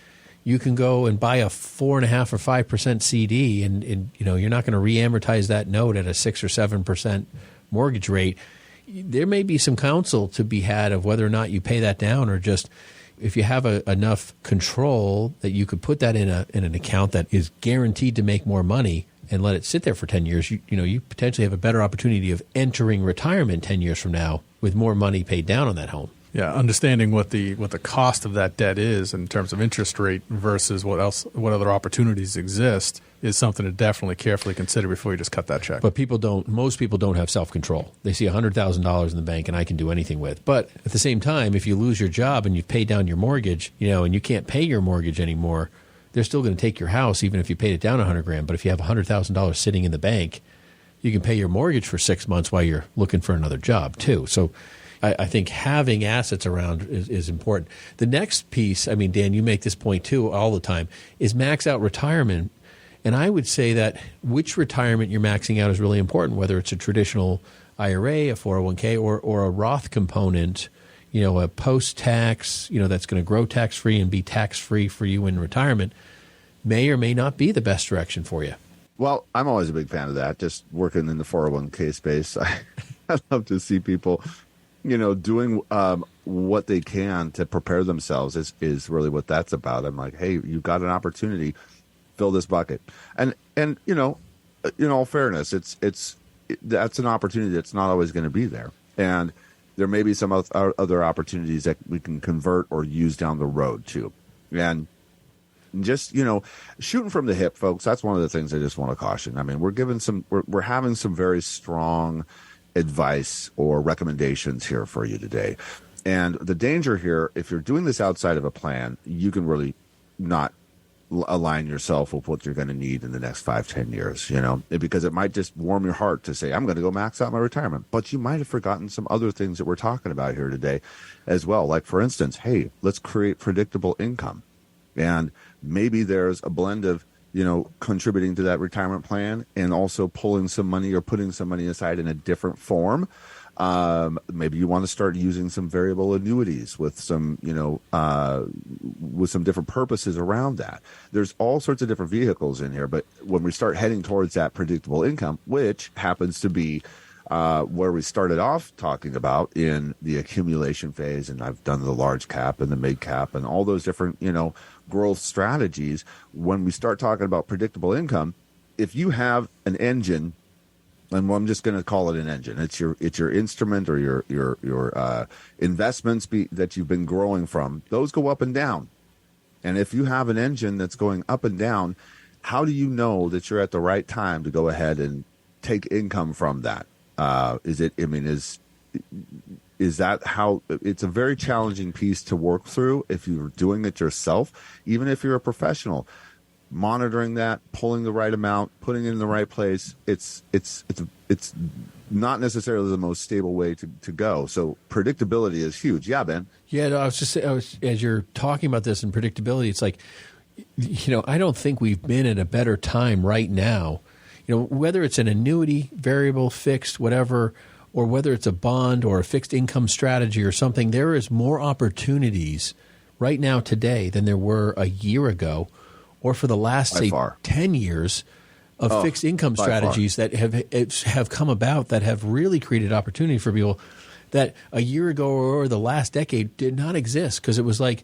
you can go and buy a 4.5% or 5% CD, and you're not going to re-amortize that note at a 6 or 7% mortgage rate. There may be some counsel to be had of whether or not you pay that down, or just if you have enough control that you could put that in an account that is guaranteed to make more money and let it sit there for 10 years. You potentially have a better opportunity of entering retirement 10 years from now with more money paid down on that home. Yeah, understanding what the cost of that debt is in terms of interest rate versus what other opportunities exist is something to definitely carefully consider before you just cut that check. But most people don't have self-control. They see $100,000 in the bank and I can do anything with. But at the same time, if you lose your job and you've paid down your mortgage, and you can't pay your mortgage anymore, they're still going to take your house even if you paid it down $100,000. But if you have $100,000 sitting in the bank, you can pay your mortgage for 6 months while you're looking for another job too. So I think having assets around is important. The next piece, Dan, you make this point too all the time, is max out retirement. And I would say that which retirement you're maxing out is really important, whether it's a traditional IRA, a 401k, or a Roth component, a post-tax, that's going to grow tax-free and be tax-free for you in retirement, may or may not be the best direction for you. Well, I'm always a big fan of that. Just working in the 401k space, I love to see people doing what they can to prepare themselves is really what that's about. I'm like, hey, you've got an opportunity, fill this bucket. And in all fairness, that's an opportunity that's not always going to be there. And there may be some other opportunities that we can convert or use down the road too. And just, shooting from the hip, folks, that's one of the things I just want to caution. We're having some very strong advice or recommendations here for you today. And the danger here, if you're doing this outside of a plan, you can really not align yourself with what you're going to need in the next 5-10 years, because it might just warm your heart to say, I'm going to go max out my retirement. But you might have forgotten some other things that we're talking about here today as well. Like, for instance, hey, let's create predictable income. And maybe there's a blend of contributing to that retirement plan and also pulling some money or putting some money aside in a different form. Maybe you want to start using some variable annuities with some, with some different purposes around that. There's all sorts of different vehicles in here. But when we start heading towards that predictable income, which happens to be where we started off talking about in the accumulation phase, and I've done the large cap and the mid cap and all those different, growth strategies. When we start talking about predictable income, if you have an engine, and I'm just going to call it an engine, it's your instrument or your investments that you've been growing from, those go up and down. And if you have an engine that's going up and down, how do you know that you're at the right time to go ahead and take income from that? Is that how it's a very challenging piece to work through if you're doing it yourself, even if you're a professional, monitoring that, pulling the right amount, putting it in the right place. It's not necessarily the most stable way to go. So predictability is huge. Yeah, Ben. Yeah, no, I was just as you're talking about this and predictability, it's like, I don't think we've been at a better time right now. Whether it's an annuity, variable, fixed, whatever, or whether it's a bond or a fixed income strategy or something, there is more opportunities right now today than there were a year ago or for the last, say, 10 years of fixed income strategies that have come about that have really created opportunity for people that a year ago or the last decade did not exist, because it was like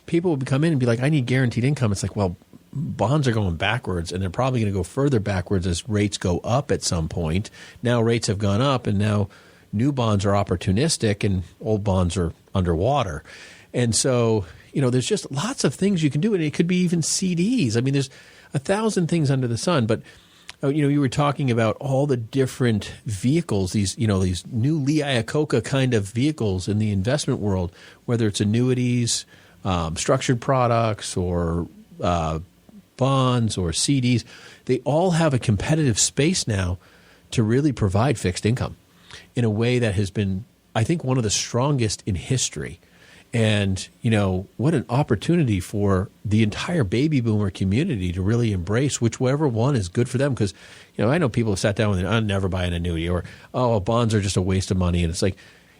people would come in and be like, I need guaranteed income. It's like, well, bonds are going backwards, and they're probably going to go further backwards as rates go up at some point. Now rates have gone up, and now new bonds are opportunistic, and old bonds are underwater. And so, there's just lots of things you can do, and it could be even CDs. There's 1,000 things under the sun. But, you were talking about all the different vehicles, these new Lee Iacocca kind of vehicles in the investment world, whether it's annuities, structured products, or bonds or CDs, they all have a competitive space now to really provide fixed income in a way that has been, I think, one of the strongest in history. And, what an opportunity for the entire baby boomer community to really embrace whichever one is good for them. Because, I know people have sat down and I'll never buy an annuity, or, bonds are just a waste of money. And it's like,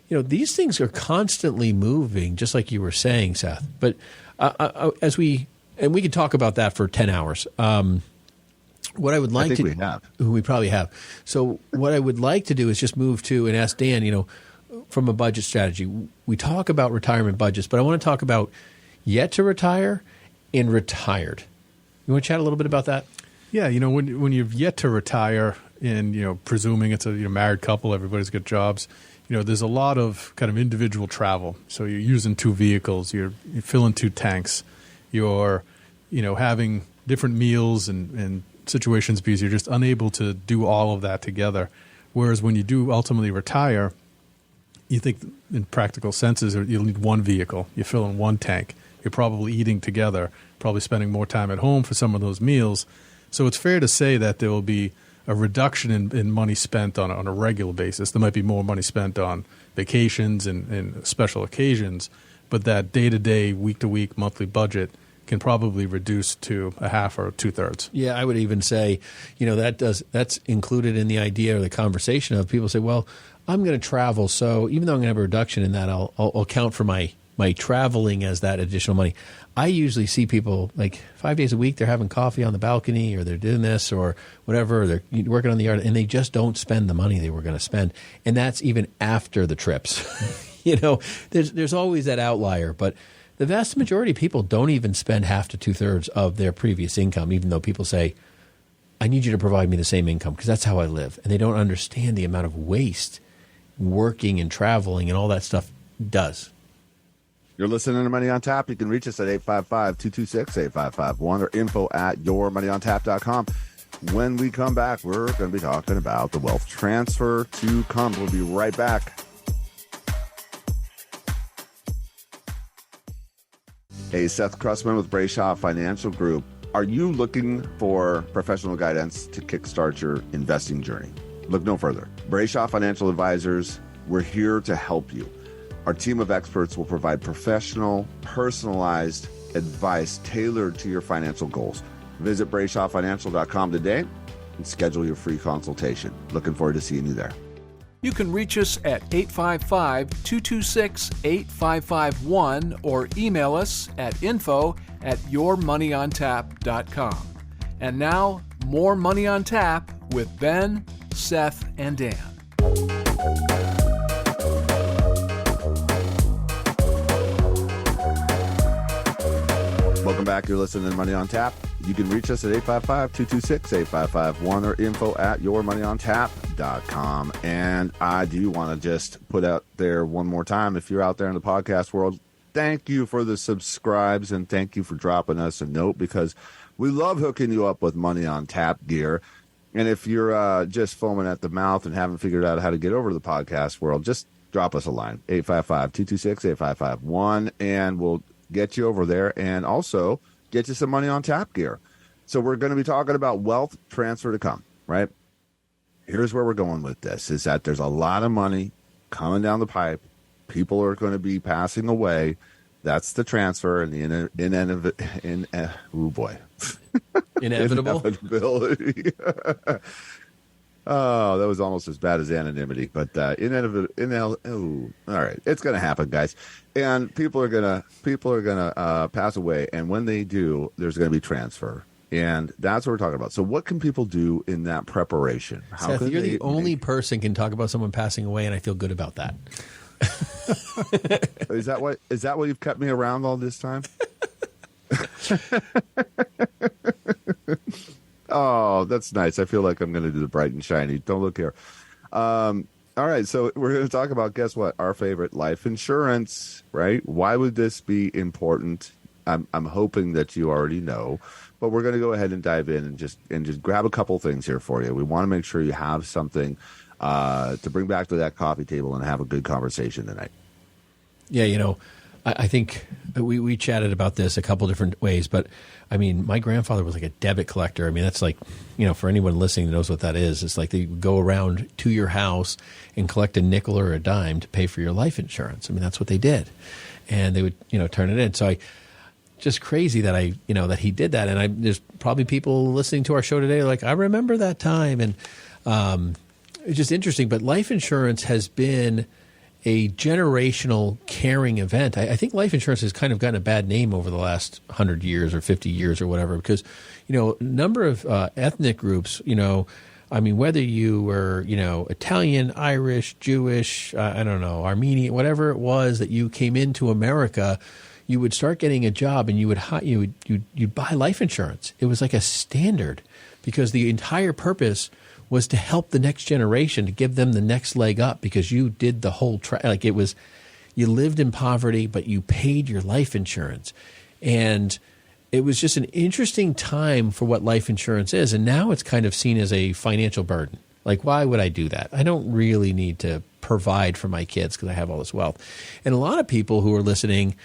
these things are constantly moving, just like you were saying, Seth. But we could talk about that for 10 hours. What I would like we have. We probably have. So what I would like to do is just move to and ask Dan, from a budget strategy. We talk about retirement budgets, but I want to talk about yet to retire and retired. You want to chat a little bit about that? Yeah, when you've yet to retire, and presuming it's a married couple, everybody's got jobs. There's a lot of kind of individual travel. So you're using two vehicles, you're filling two tanks, you're having different meals and situations because you're just unable to do all of that together. Whereas when you do ultimately retire, you think in practical senses you'll need one vehicle, you fill in one tank, you're probably eating together, probably spending more time at home for some of those meals. So it's fair to say that there will be a reduction in money spent on a regular basis. There might be more money spent on vacations and special occasions, but that day-to-day, week-to-week, monthly budget can probably reduce to a half or two-thirds. Yeah, I would even say, that's included in the idea or the conversation of people say, well, I'm going to travel, so even though I'm going to have a reduction in that, I'll count for my traveling as that additional money. I usually see people like 5 days a week, they're having coffee on the balcony, or they're doing this or whatever, or they're working on the yard, and they just don't spend the money they were going to spend. And that's even after the trips. There's always that outlier, but the vast majority of people don't even spend half to two-thirds of their previous income, even though people say, I need you to provide me the same income because that's how I live. And they don't understand the amount of waste working and traveling and all that stuff does. You're listening to Money on Tap. You can reach us at 855-226-8551 or info@yourmoneyontap.com. When we come back, we're going to be talking about the wealth transfer to come. We'll be right back. Hey, Seth Cressman with Brayshaw Financial Group. Are you looking for professional guidance to kickstart your investing journey? Look no further. Brayshaw Financial Advisors, we're here to help you. Our team of experts will provide professional, personalized advice tailored to your financial goals. Visit BrayshawFinancial.com today and schedule your free consultation. Looking forward to seeing you there. You can reach us at 855-226-8551 or email us at info@yourmoneyontap.com. And now, more Money on Tap with Ben, Seth, and Dan. Welcome back. You're listening to Money on Tap. You can reach us at 855-226-8551 or info@yourmoneyontap.com. And I do want to just put out there one more time, if you're out there in the podcast world, thank you for the subscribes and thank you for dropping us a note, because we love hooking you up with Money on Tap gear. And if you're just foaming at the mouth and haven't figured out how to get over to the podcast world, just drop us a line, 855-226-8551, and we'll get you over there and also get you some Money on Tap gear. So we're going to be talking about wealth transfer to come, right? Here's where we're going with this, is that there's a lot of money coming down the pipe. People are going to be passing away. That's the transfer and the inevitability. Oh, that was almost as bad as anonymity, but all right, it's going to happen, guys, and people are going to pass away, and when they do, there's going to be transfer, and that's what we're talking about. So, what can people do in that preparation? Seth, you're the only person can talk about someone passing away, and I feel good about that. Is that what you've kept me around all this time? Oh, that's nice. I feel like I'm going to do the bright and shiny. Don't look here. All right, so we're going to talk about, guess what? Our favorite, life insurance, right? Why would this be important? I'm hoping that you already know, but we're going to go ahead and dive in and just grab a couple things here for you. We want to make sure you have something to bring back to that coffee table and have a good conversation tonight. Yeah, I think we chatted about this a couple different ways, but I mean, my grandfather was like a debit collector. I mean, that's like, for anyone listening that knows what that is, it's like they go around to your house and collect a nickel or a dime to pay for your life insurance. I mean, that's what they did. And they would, turn it in. So just crazy that that he did that. And there's probably people listening to our show today like, I remember that time. And it's just interesting. But life insurance has been a generational caring event. I think life insurance has kind of gotten a bad name over the last 100 years or 50 years or whatever, because, a number of ethnic groups, I mean, whether you were, Italian, Irish, Jewish, I don't know, Armenian, whatever it was that you came into America, you would start getting a job and you'd buy life insurance. It was like a standard because the entire purpose was to help the next generation, to give them the next leg up, because you did the whole you lived in poverty, but you paid your life insurance. And it was just an interesting time for what life insurance is. And now it's kind of seen as a financial burden. Like, why would I do that? I don't really need to provide for my kids because I have all this wealth. And a lot of people who are listening,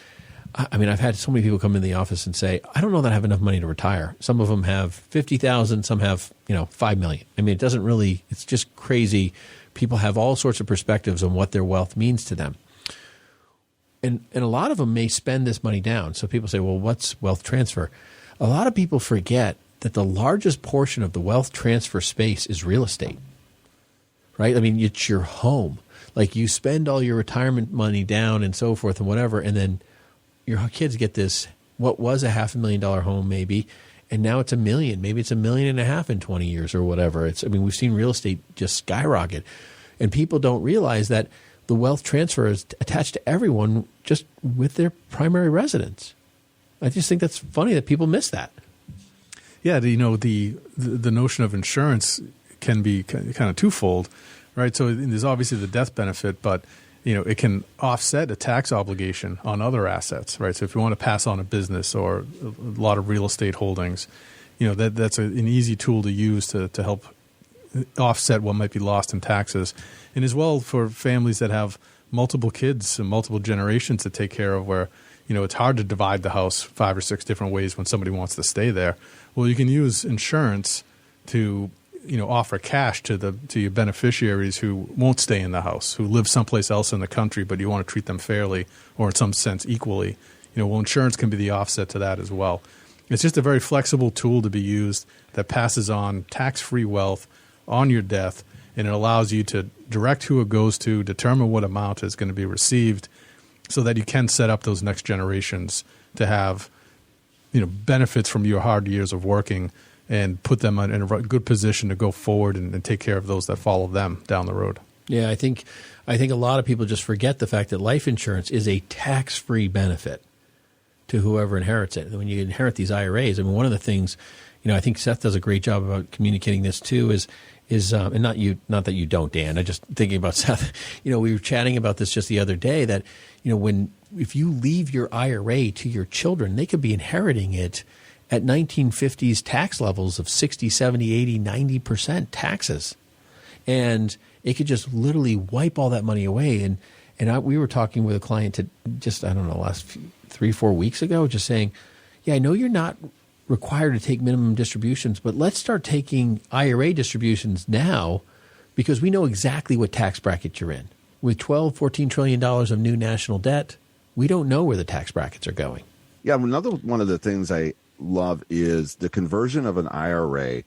I mean, I've had so many people come in the office and say, I don't know that I have enough money to retire. Some of them have 50,000, some have, 5 million. I mean, it's just crazy. People have all sorts of perspectives on what their wealth means to them. And a lot of them may spend this money down. So people say, well, what's wealth transfer? A lot of people forget that the largest portion of the wealth transfer space is real estate, right? I mean, it's your home. Like, you spend all your retirement money down and so forth and whatever, and then your kids get this, what was a $500,000 home maybe, and now it's $1 million. Maybe it's $1.5 million in 20 years or whatever. We've seen real estate just skyrocket. And people don't realize that the wealth transfer is attached to everyone just with their primary residence. I just think that's funny that people miss that. Yeah, the notion of insurance can be kind of twofold, right? So there's obviously the death benefit, but it can offset a tax obligation on other assets, right? So if you want to pass on a business or a lot of real estate holdings, that's an easy tool to use to help offset what might be lost in taxes. And as well for families that have multiple kids and multiple generations to take care of, where it's hard to divide the house 5 or 6 different ways when somebody wants to stay there. Well, you can use insurance to offer cash to your beneficiaries who won't stay in the house, who live someplace else in the country, but you want to treat them fairly or in some sense equally. Well, insurance can be the offset to that as well. It's just a very flexible tool to be used that passes on tax-free wealth on your death, and it allows you to direct who it goes to, determine what amount is going to be received, so that you can set up those next generations to have benefits from your hard years of working, and put them in a good position to go forward and take care of those that follow them down the road. Yeah, I think a lot of people just forget the fact that life insurance is a tax-free benefit to whoever inherits it. When you inherit these IRAs, I mean, one of the things, I think Seth does a great job about communicating this too, is and not that you don't, Dan. I just thinking about Seth. We were chatting about this just the other day that if you leave your IRA to your children, they could be inheriting it at 1950s tax levels of 60, 70, 80, 90% taxes. And it could just literally wipe all that money away. And we were talking with a client last 3-4 weeks ago, just saying, yeah, I know you're not required to take minimum distributions, but let's start taking IRA distributions now, because we know exactly what tax bracket you're in. With $14 trillion of new national debt, we don't know where the tax brackets are going. Yeah, another one of the things I love is the conversion of an IRA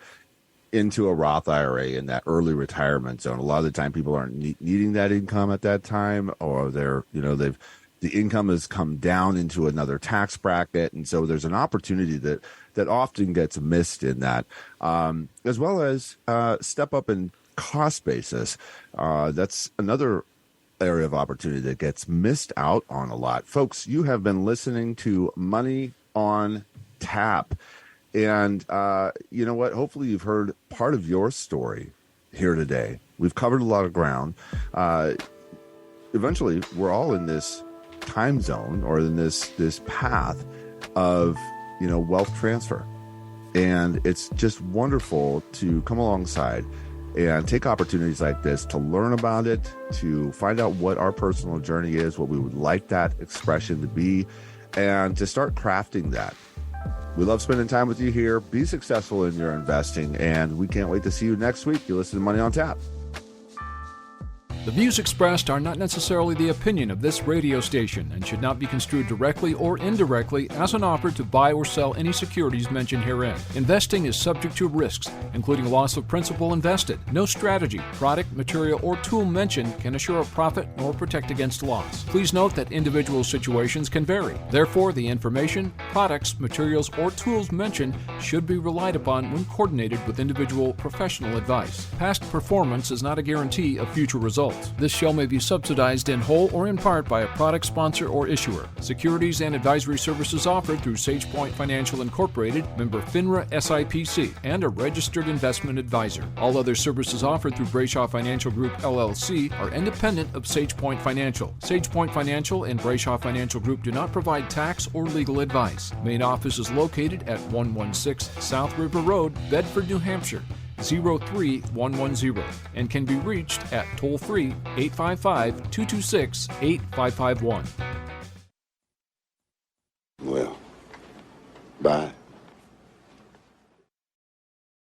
into a Roth IRA in that early retirement zone. A lot of the time people aren't needing that income at that time, or the income has come down into another tax bracket. And so there's an opportunity that often gets missed in that, as well as step up in cost basis. That's another area of opportunity that gets missed out on a lot. Folks, you have been listening to Money on Tap. And you know what? Hopefully you've heard part of your story here today. We've covered a lot of ground. Eventually, we're all in this time zone or in this path of, wealth transfer. And it's just wonderful to come alongside and take opportunities like this to learn about it, to find out what our personal journey is, what we would like that expression to be, and to start crafting that. We love spending time with you here. Be successful in your investing, and we can't wait to see you next week. You listen to Money on Tap. The views expressed are not necessarily the opinion of this radio station and should not be construed directly or indirectly as an offer to buy or sell any securities mentioned herein. Investing is subject to risks, including loss of principal invested. No strategy, product, material, or tool mentioned can assure a profit nor protect against loss. Please note that individual situations can vary. Therefore, the information, products, materials, or tools mentioned should be relied upon when coordinated with individual professional advice. Past performance is not a guarantee of future results. This show may be subsidized in whole or in part by a product sponsor or issuer. Securities and advisory services offered through SagePoint Financial Incorporated, member FINRA SIPC, and a registered investment advisor. All other services offered through Brayshaw Financial Group LLC are independent of SagePoint Financial. SagePoint Financial and Brayshaw Financial Group do not provide tax or legal advice. Main office is located at 116 South River Road, Bedford, New Hampshire, 03110, and can be reached at toll-free 855-226-8551. Well, bye.